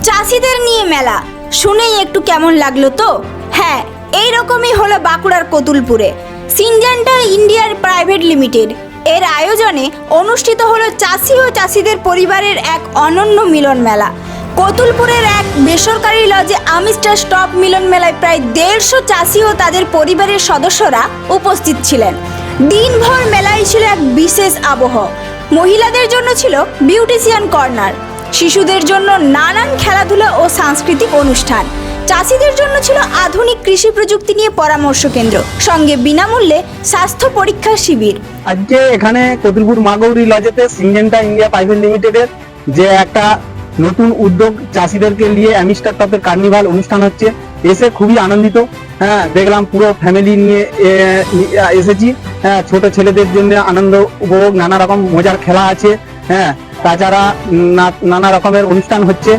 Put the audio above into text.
চাষিদের নিয়ে মেলা শুনেই একটু কেমন লাগলো তো? হ্যাঁ, এই রকমই হলো বাঁকুড়ার কতুলপুরে সিনজেন্টা ইন্ডিয়ার প্রাইভেট লিমিটেড এর আয়োজনে অনুষ্ঠিত হলো চাষি ও চাষিদের পরিবারের এক অনন্য মিলন মেলা। কতুলপুরের এক বেসরকারি লজে আমিস্টার স্টপ মিলন মেলায় প্রায় 150 চাষি ও তাদের পরিবারের সদস্যরা উপস্থিত ছিলেন। দিনভর মেলায় ছিল এক বিশেষ আবহ। মহিলাদের জন্য ছিল বিউটিশিয়ান কর্নার, শিশুদের জন্য নানান খেলাধুলা ও সাংস্কৃতিক অনুষ্ঠান, চাষিদের জন্য ছিল আধুনিক কৃষি প্রযুক্তি নিয়ে পরামর্শ কেন্দ্র, সঙ্গে বিনামূল্যে স্বাস্থ্য পরীক্ষার শিবির। আজকে এখানে কতুলপুর মা গৌরী লজেতে সিনজেন্টা ইন্ডিয়া প্রাইভেট লিমিটেডের যে একটা নতুন উদ্যোগ চাষিদেরকে নিয়ে অ্যামিস্টার টপের কার্নিভাল অনুষ্ঠান হচ্ছে, এসে খুবই আনন্দিত। হ্যাঁ, দেখলাম পুরো ফ্যামিলি নিয়ে এসেছি। হ্যাঁ, ছোট ছেলেদের জন্য আনন্দ উপভোগ, নানা রকম মজার খেলা আছে। হ্যাঁ, তাছাড়া নানা রকমের অনুষ্ঠান হচ্ছে।